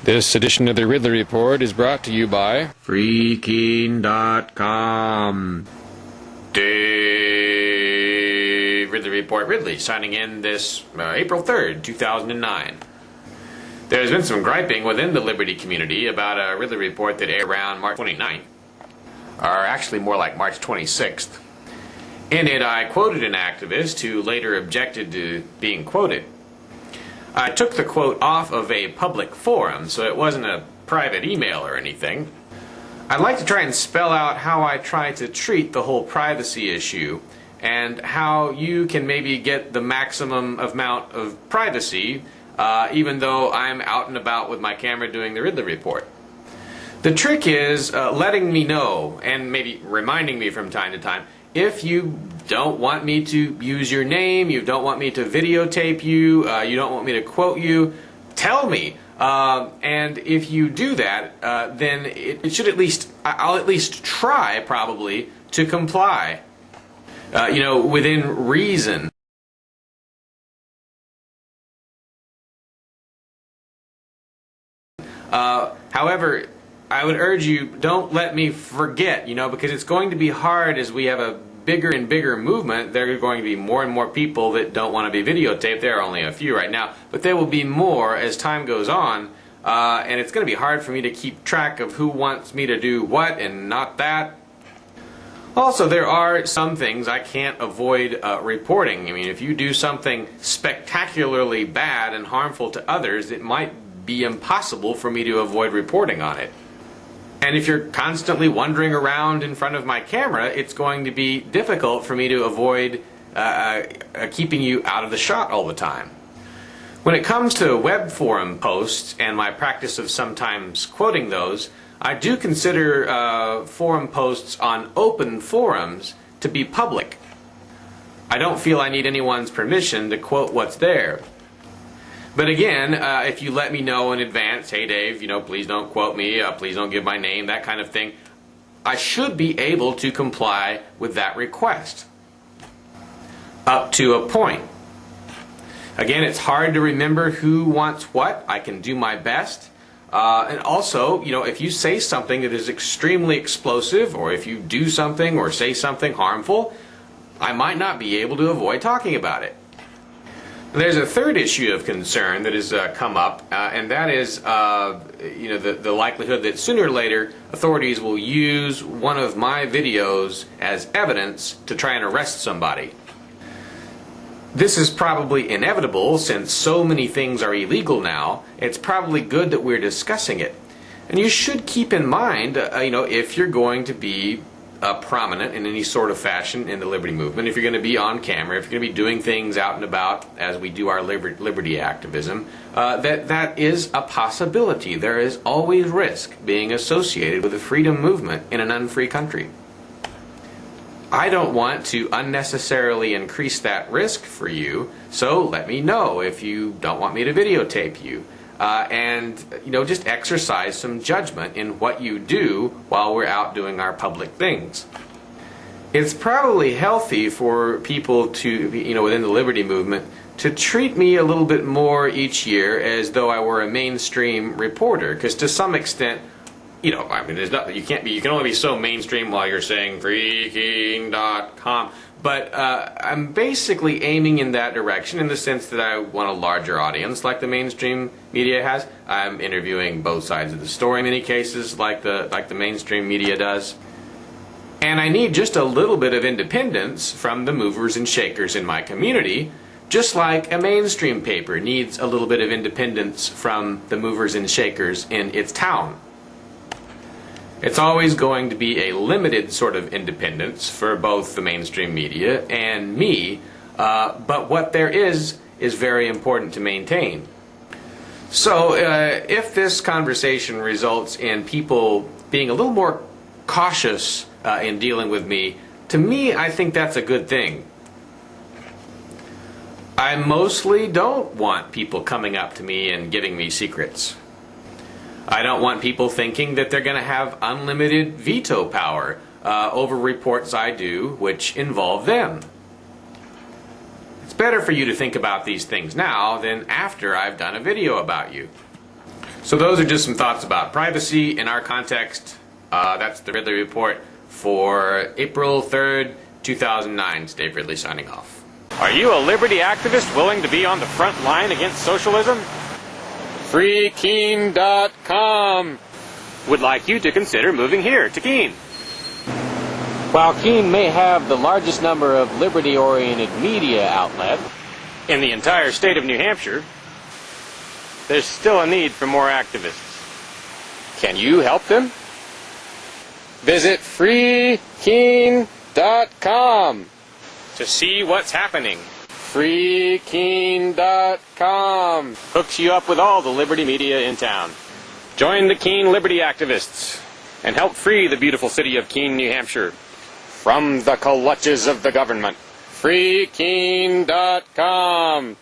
This edition of the Ridley Report is brought to you by Freaking.com. Dave Ridley Report Ridley signing in this April 3rd, 2009. There's been some griping within the Liberty community about a Ridley Report that aired around March 29th, or actually more like March 26th. In it, I quoted an activist who later objected to being quoted. I took the quote off of a public forum, so it wasn't a private email or anything. I'd like to try and spell out how I try to treat the whole privacy issue and how you can maybe get the maximum amount of privacy even though I'm out and about with my camera doing the Ridley Report. The trick is letting me know and maybe reminding me from time to time if you don't want me to use your name, you don't want me to videotape you, you don't want me to quote you, tell me. And if you do that, then it should at least, I'll at least try probably to comply, within reason. However, I would urge you, don't let me forget, because it's going to be hard as we have a bigger and bigger movement. There are going to be more and more people that don't want to be videotaped. There are only a few right now, but there will be more as time goes on, and it's going to be hard for me to keep track of who wants me to do what and not that. Also, there are some things I can't avoid reporting. I mean, if you do something spectacularly bad and harmful to others, it might be impossible for me to avoid reporting on it. And if you're constantly wandering around in front of my camera, it's going to be difficult for me to avoid keeping you out of the shot all the time. When it comes to web forum posts and my practice of sometimes quoting those, I do consider forum posts on open forums to be public. I don't feel I need anyone's permission to quote what's there. But again, if you let me know in advance, hey Dave, please don't quote me, please don't give my name, that kind of thing, I should be able to comply with that request. Up to a point. Again, it's hard to remember who wants what. I can do my best. And also, if you say something that is extremely explosive, or if you do something or say something harmful, I might not be able to avoid talking about it. There's a third issue of concern that has come up, and that is the likelihood that sooner or later authorities will use one of my videos as evidence to try and arrest somebody. This is probably inevitable since so many things are illegal now. It's probably good that we're discussing it. And you should keep in mind, if you're going to be prominent in any sort of fashion in the Liberty movement, if you're going to be on camera, if you're going to be doing things out and about as we do our liberty activism, that is a possibility. There is always risk being associated with the freedom movement in an unfree country. I don't want to unnecessarily increase that risk for you, so let me know if you don't want me to videotape you. And just exercise some judgment in what you do while we're out doing our public things. It's probably healthy for people to, within the Liberty movement, to treat me a little bit more each year as though I were a mainstream reporter, because to some extent, there's nothing, you can only be so mainstream while you're saying Freaking.com. But I'm basically aiming in that direction in the sense that I want a larger audience like the mainstream media has. I'm interviewing both sides of the story in many cases like the mainstream media does. And I need just a little bit of independence from the movers and shakers in my community, just like a mainstream paper needs a little bit of independence from the movers and shakers in its town. It's always going to be a limited sort of independence for both the mainstream media and me, but what there is very important to maintain. So if this conversation results in people being a little more cautious in dealing with me, to me I think that's a good thing. I mostly don't want people coming up to me and giving me secrets. I don't want people thinking that they're going to have unlimited veto power over reports I do which involve them. It's better for you to think about these things now than after I've done a video about you. So those are just some thoughts about privacy in our context. That's the Ridley Report for April 3rd, 2009. It's Dave Ridley signing off. Are you a liberty activist willing to be on the front line against socialism? FreeKeene.com would like you to consider moving here to Keene. While Keene may have the largest number of liberty-oriented media outlets in the entire state of New Hampshire, there's still a need for more activists. Can you help them? Visit FreeKeene.com to see what's happening. FreeKeene.com hooks you up with all the liberty media in town. Join the Keene Liberty activists and help free the beautiful city of Keene, New Hampshire from the clutches of the government. FreeKeene.com